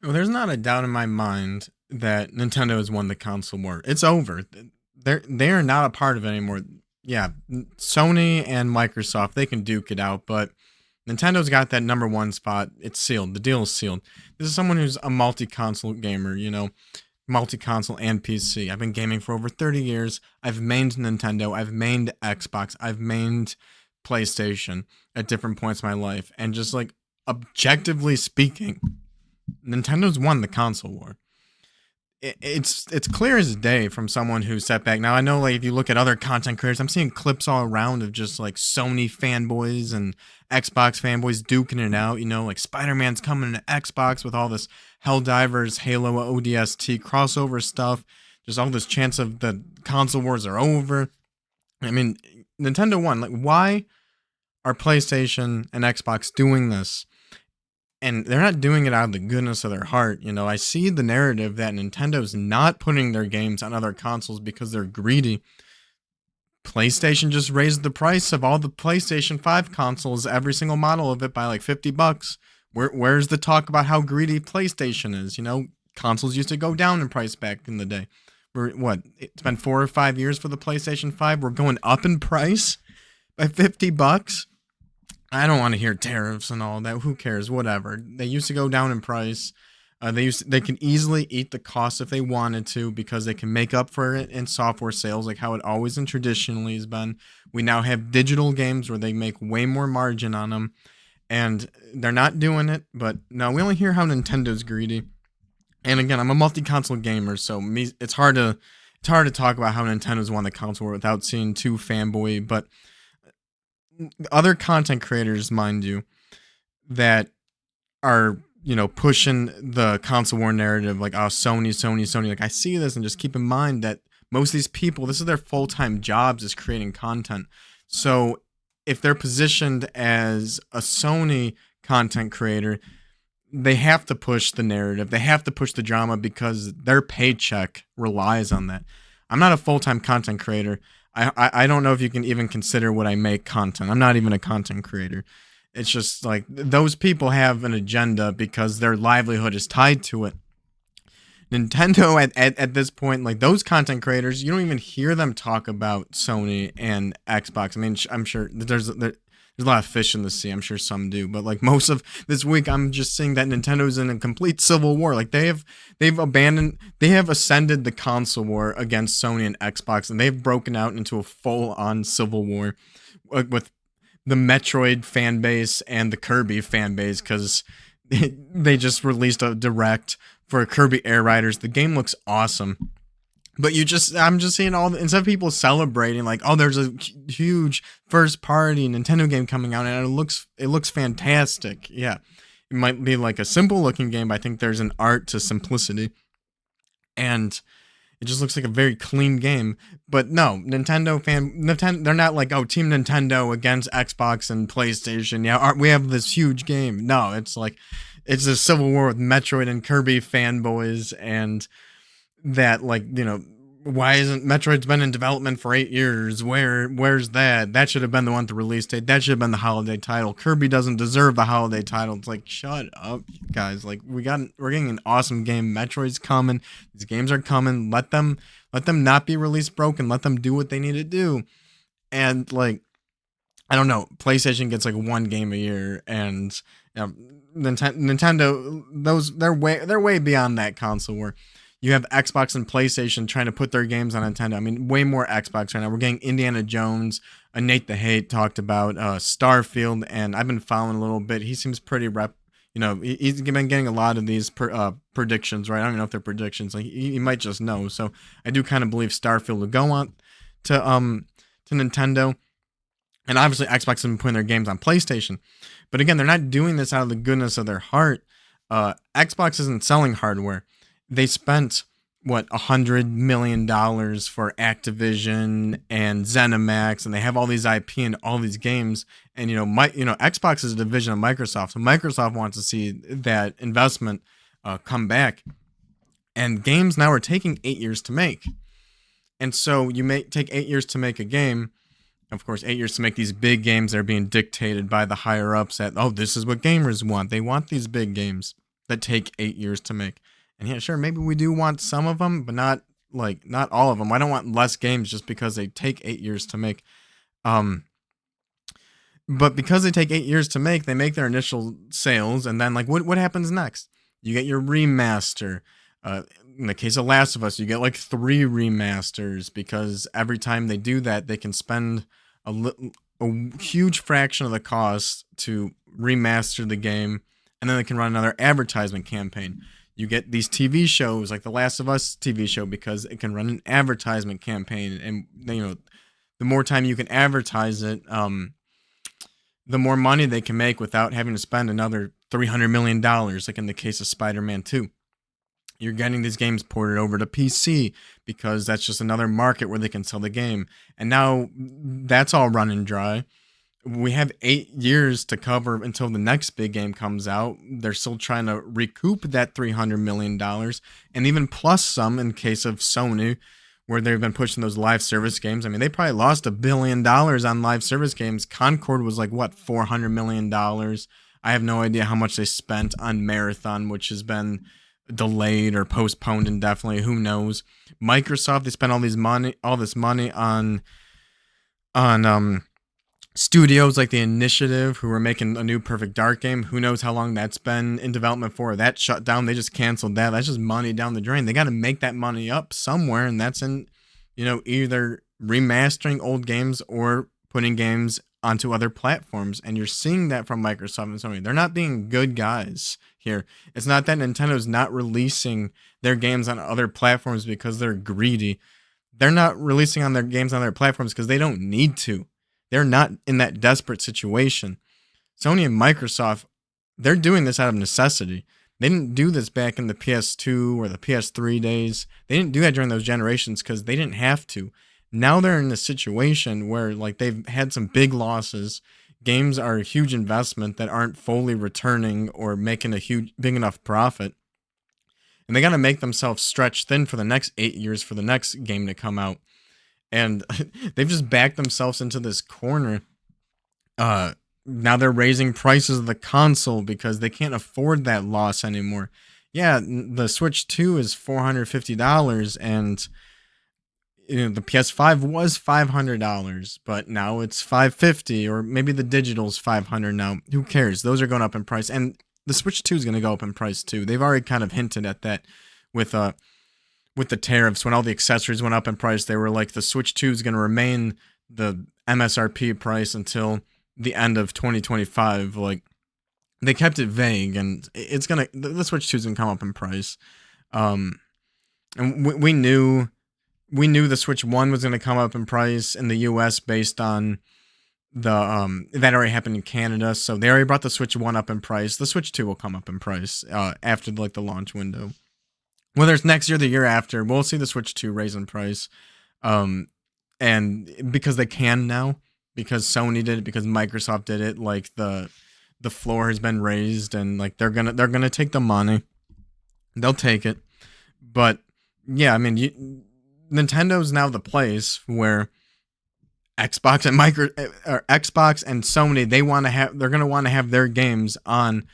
Well, there's not a doubt in my mind that Nintendo has won the console war. It's over. They are not a part of it anymore. Yeah, Sony and Microsoft, they can duke it out, but Nintendo's got that number one spot. It's sealed. The deal is sealed. This is someone who's a multi-console gamer, multi-console and PC. I've been gaming for over 30 years. I've mained Nintendo. I've mained Xbox. I've mained PlayStation at different points in my life. And just like objectively speaking, Nintendo's won the console war. It's clear as day from someone who sat back. Now I know, like, if you look at other content creators, I'm seeing clips all around of just like Sony fanboys and Xbox fanboys duking it out. Like Spider-Man's coming to Xbox with all this Helldivers, Halo ODST crossover stuff. Just all this chance of the console wars are over. I mean, Nintendo won. Like, why are PlayStation and Xbox doing this? And they're not doing it out of the goodness of their heart. I see the narrative that Nintendo's not putting their games on other consoles because they're greedy. PlayStation just raised the price of all the PlayStation 5 consoles, every single model of it, by like $50. Where's the talk about how greedy PlayStation is? Consoles used to go down in price back in the day. It's been 4 or 5 years for the PlayStation 5. We're going up in price by $50. I don't want to hear tariffs and all that. Who cares? Whatever. They used to go down in price. They can easily eat the cost if they wanted to, because they can make up for it in software sales, like how it always and traditionally has been. We now have digital games where they make way more margin on them, and they're not doing it. But no, we only hear how Nintendo's greedy. And again, I'm a multi-console gamer, so it's hard to talk about how Nintendo's won the console war without seeing too fanboy. But other content creators, mind you, that are pushing the console war narrative, like, oh, Sony. Like, I see this, and just keep in mind that most of these people, this is their full-time jobs, is creating content. So if they're positioned as a Sony content creator, they have to push the narrative. They have to push the drama because their paycheck relies on that. I'm not a full-time content creator. I don't know if you can even consider what I make content. I'm not even a content creator. It's just like those people have an agenda because their livelihood is tied to it. Nintendo at this point, like, those content creators, you don't even hear them talk about Sony and Xbox. I mean, I'm sure there's a lot of fish in the sea. I'm sure some do, but like most of this week, I'm just seeing that Nintendo's in a complete civil war. Like, they have ascended the console war against Sony and Xbox, and they've broken out into a full-on civil war with the Metroid fan base and the Kirby fan base, because they just released a direct for Kirby Air Riders. The game looks awesome. But I'm just seeing instead of people celebrating, like, oh, there's a huge first party Nintendo game coming out, and it looks fantastic. Yeah, it might be like a simple looking game, but I think there's an art to simplicity, and it just looks like a very clean game. But no, Nintendo, they're not like, oh, Team Nintendo against Xbox and PlayStation. Yeah, we have this huge game. No, it's like it's a civil war with Metroid and Kirby fanboys, and that, like, why isn't Metroid's been in development for 8 years? Where's that? That should have been the one to release date. That should have been the holiday title. Kirby doesn't deserve the holiday title. It's like, shut up, guys. Like, we're getting an awesome game. Metroid's coming. These games are coming. Let them not be released broken. Let them do what they need to do. And, like, I don't know. PlayStation gets like one game a year, and Nintendo, they're way beyond that console war. You have Xbox and PlayStation trying to put their games on Nintendo. I mean, way more Xbox right now. We're getting Indiana Jones. Nate the Hate talked about Starfield, and I've been following a little bit. He seems pretty he's been getting a lot of these predictions, right? I don't even know if they're predictions. Like, he might just know. So I do kind of believe Starfield will go on to Nintendo. And obviously, Xbox has been putting their games on PlayStation. But again, they're not doing this out of the goodness of their heart. Xbox isn't selling hardware. They spent, $100 million for Activision and ZeniMax, and they have all these IP and all these games. And Xbox is a division of Microsoft, so Microsoft wants to see that investment come back. And games now are taking 8 years to make, and so you may take 8 years to make a game. Of course, 8 years to make these big games that are being dictated by the higher ups. That, oh, this is what gamers want. They want these big games. that take 8 years to make. And yeah, sure, maybe we do want some of them, but not all of them. I don't want less games just because they take 8 years to make. Um, but because they take 8 years to make, they make their initial sales, and then like what happens next? You get your remaster. In the case of Last of Us, you get like 3 remasters because every time they do that, they can spend a huge fraction of the cost to remaster the game, and then they can run another advertisement campaign. You get these TV shows like the Last of Us TV show because it can run an advertisement campaign, and the more time you can advertise it, the more money they can make without having to spend another $300 million, like in the case of Spider-Man 2. You're getting these games ported over to PC because that's just another market where they can sell the game. And now that's all running dry. We have 8 years to cover until the next big game comes out. They're still trying to recoup that $300 million, and even plus some in case of Sony, where they've been pushing those live service games. I mean, they probably lost $1 billion on live service games. Concord was like, what, $400 million? I have no idea how much they spent on Marathon, which has been delayed or postponed indefinitely. Who knows? Microsoft, they spent all this money on studios like the Initiative, who were making a new Perfect Dark game. Who knows how long that's been in development for? That shut down. They just canceled that. That's just money down the drain. They got to make that money up somewhere, and that's in, either remastering old games or putting games onto other platforms. And you're seeing that from Microsoft and Sony. They're not being good guys here. It's not that Nintendo's not releasing their games on other platforms because they're greedy. They're not releasing on their games on their platforms because they don't need to. They're not in that desperate situation. Sony and Microsoft, they're doing this out of necessity. They didn't do this back in the PS2 or the PS3 days. They didn't do that during those generations because they didn't have to. Now they're in a situation where like they've had some big losses. Games are a huge investment that aren't fully returning or making a big enough profit. And they got to make themselves stretch thin for the next 8 years for the next game to come out. And they've just backed themselves into this corner. Now they're raising prices of the console because they can't afford that loss anymore. Yeah, the Switch 2 is $450, and the PS5 was $500, but now it's $550, or maybe the digital's $500 now. Who cares? Those are going up in price, and the Switch 2 is going to go up in price too. They've already kind of hinted at that with the tariffs. When all the accessories went up in price, they were like, the Switch 2 is going to remain the MSRP price until the end of 2025. Like, they kept it vague, and the Switch 2 is going to come up in price. And we knew the Switch 1 was going to come up in price in the US based on that already happened in Canada. So they already brought the Switch 1 up in price. The Switch 2 will come up in price after like the launch window. Whether it's next year or the year after, we'll see the Switch 2 raise in price. And because they can now, because Sony did it, because Microsoft did it, like the floor has been raised, and like they're gonna take the money. They'll take it. But yeah, I mean, Nintendo's now the place where Xbox and Sony, they're gonna want to have their games on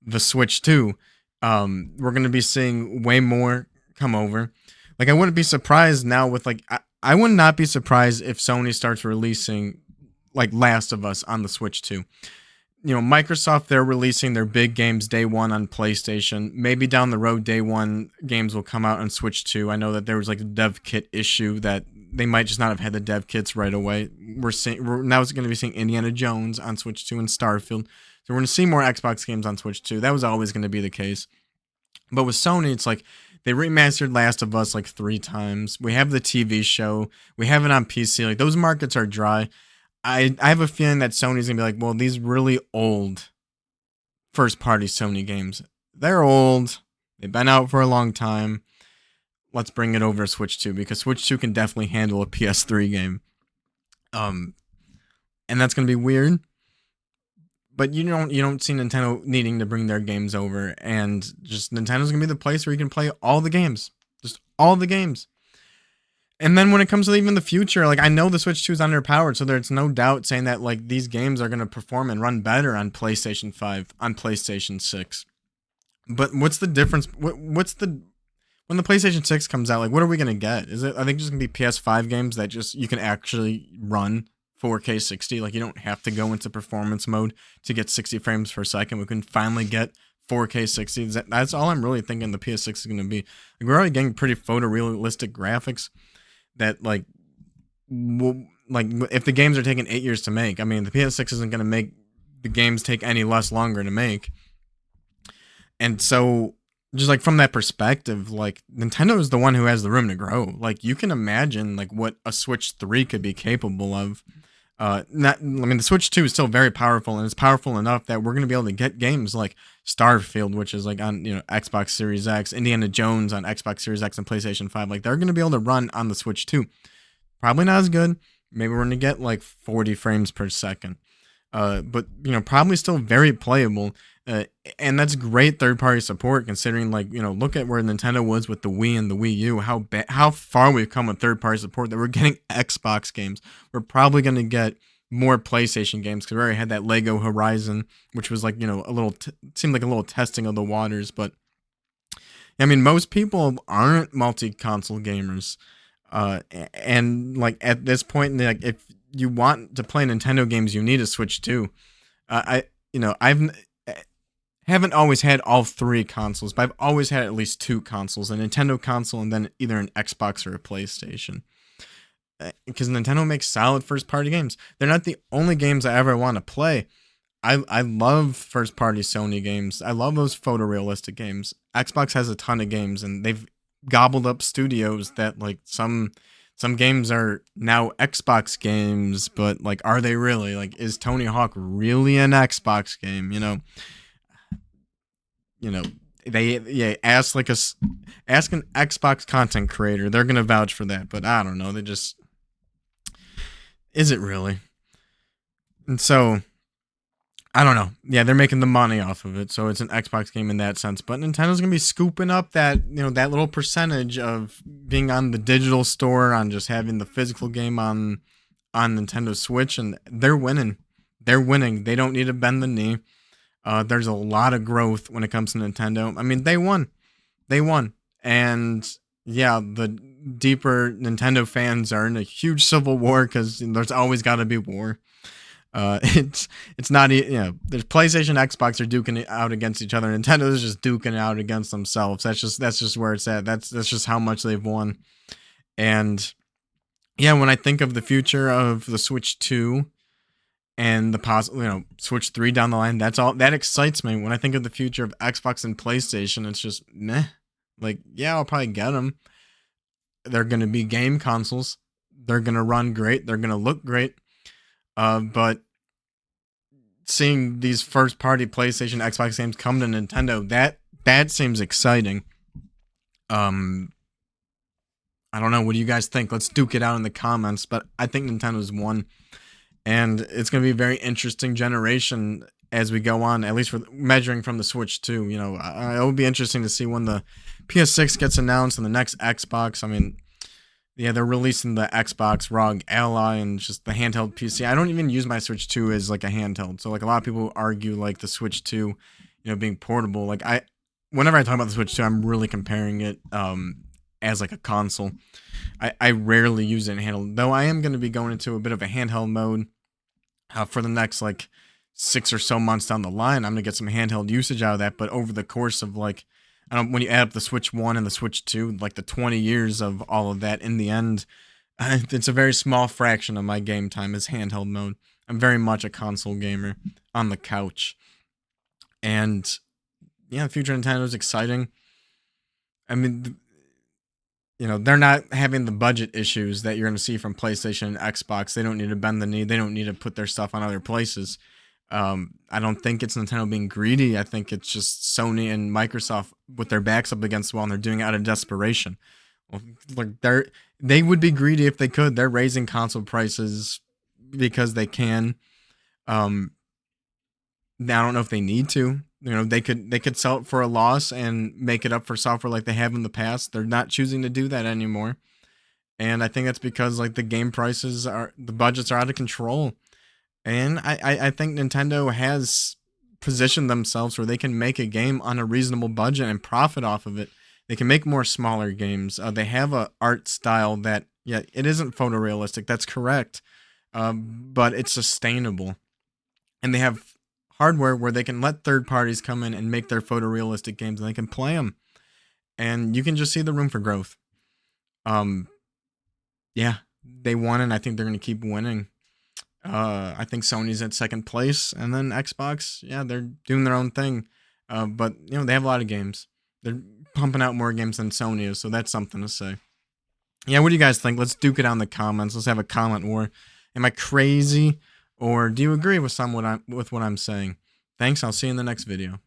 the Switch 2. We're going to be seeing way more come over. Like, I wouldn't be surprised now with like, I would not be surprised if Sony starts releasing like Last of Us on the Switch 2. Microsoft, they're releasing their big games day one on PlayStation. Maybe down the road, day one games will come out on Switch 2. I know that there was like a dev kit issue that they might just not have had the dev kits right away. We're now going to be seeing Indiana Jones on Switch 2 and Starfield. So we're going to see more Xbox games on Switch 2. That was always going to be the case. But with Sony, it's like they remastered Last of Us like 3 times. We have the TV show. We have it on PC. Like, those markets are dry. I have a feeling that Sony's going to be like, well, these really old first-party Sony games, they're old. They've been out for a long time. Let's bring it over to Switch 2, because Switch 2 can definitely handle a PS3 game. And that's going to be weird. But you don't see Nintendo needing to bring their games over, and just Nintendo's gonna be the place where you can play all the games, just all the games. And then when it comes to even the future, like, I know the Switch 2 is underpowered, so there's no doubt saying that like these games are gonna perform and run better on PlayStation 5, on PlayStation 6. But what's the difference? What's the when the PlayStation 6 comes out? Like, what are we gonna get? Is it? I think just gonna be PS5 games that just you can actually run 4K 60. Like, you don't have to go into performance mode to get 60 frames per second. We can finally get 4K 60. That's all I'm really thinking the PS6 is gonna be. Like, we're already getting pretty photorealistic graphics that like if the games are taking 8 years to make, I mean the PS6 isn't gonna make the games take any less longer to make. And so, just like from that perspective, like Nintendo is the one who has the room to grow. Like, you can imagine like what a Switch 3 could be capable of. Not, I mean, the Switch 2 is still very powerful, and it's powerful enough that we're gonna be able to get games like Starfield, which is like on Xbox Series X, Indiana Jones on Xbox Series X and PlayStation 5. Like, they're gonna be able to run on the Switch 2. Probably not as good. Maybe we're gonna get like 40 frames per second. But probably still very playable. And that's great third-party support considering, like, look at where Nintendo was with the Wii and the Wii U. How far we've come with third-party support that we're getting Xbox games. We're probably gonna get more PlayStation games because we already had that Lego Horizon, which was like a little seemed like a little testing of the waters. But I mean, most people aren't multi-console gamers. And like at this point, like if you want to play Nintendo games, you need a Switch too. I've haven't always had all three consoles, but I've always had at least two consoles: a Nintendo console and then either an Xbox or a PlayStation. Because Nintendo makes solid first-party games. They're not the only games I ever want to play. I love first-party Sony games. I love those photorealistic games. Xbox has a ton of games, and they've gobbled up studios that like some games are now Xbox games, but like, are they really? Like, is Tony Hawk really an Xbox game? They ask ask an Xbox content creator, they're gonna vouch for that. But I don't know, is it really? And so I don't know. Yeah, they're making the money off of it, so it's an Xbox game in that sense. But Nintendo's gonna be scooping up that that little percentage of being on the digital store, on just having the physical game on Nintendo Switch, and they're winning. They're winning. They don't need to bend the knee. There's a lot of growth when it comes to Nintendo. I mean, they won. They won. And yeah, the deeper Nintendo fans are in a huge civil war because there's always got to be war. It's not there's PlayStation, Xbox are duking it out against each other. Nintendo is just duking it out against themselves. That's just where it's at. That's just how much they've won. And yeah, when I think of the future of the Switch 2 and the possible, Switch 3 down the line, that's all that excites me. When I think of the future of Xbox and PlayStation, it's just meh. Like, yeah, I'll probably get them. They're going to be game consoles. They're going to run great. They're going to look great. But seeing these first-party PlayStation, Xbox games come to Nintendo, that seems exciting. I don't know. What do you guys think? Let's duke it out in the comments. But I think Nintendo's won. And it's going to be a very interesting generation as we go on, at least for measuring from the Switch 2. It will be interesting to see when the PS6 gets announced and the next Xbox. I mean, yeah, they're releasing the Xbox ROG Ally and just the handheld PC. I don't even use my Switch 2 as like a handheld. So like a lot of people argue like the Switch 2, being portable. Like whenever I talk about the Switch 2, I'm really comparing it as like a console. I rarely use it in handheld, though I am going to be going into a bit of a handheld mode for the next like 6 or so months down the line. I'm going to get some handheld usage out of that. But over the course of like, when you add up the Switch 1 and the Switch 2, like the 20 years of all of that, in the end, it's a very small fraction of my game time is handheld mode. I'm very much a console gamer on the couch. And yeah, the future of Nintendo is exciting. I mean, they're not having the budget issues that you're going to see from PlayStation and Xbox. They don't need to bend the knee. They don't need to put their stuff on other places. I don't think it's Nintendo being greedy. I think it's just Sony and Microsoft with their backs up against the wall, and they're doing it out of desperation. Well, like they would be greedy if they could. They're raising console prices because they can. I don't know if they need to. They could sell it for a loss and make it up for software like they have in the past. They're not choosing to do that anymore. And I think that's because like the budgets are out of control. And I think Nintendo has positioned themselves where they can make a game on a reasonable budget and profit off of it. They can make more smaller games. They have a art style that, yeah, it isn't photorealistic. That's correct, but it's sustainable, and they have hardware where they can let third parties come in and make their photorealistic games, and they can play them, and you can just see the room for growth. Um, yeah, they won, and I think they're going to keep winning. I think Sony's at second place, and then Xbox, yeah, they're doing their own thing. But they have a lot of games. They're pumping out more games than Sony is, so that's something to say. Yeah, what do you guys think? Let's duke it out in the comments. Let's have a comment war. Am I crazy, or do you agree with what I'm saying? Thanks. I'll see you in the next video.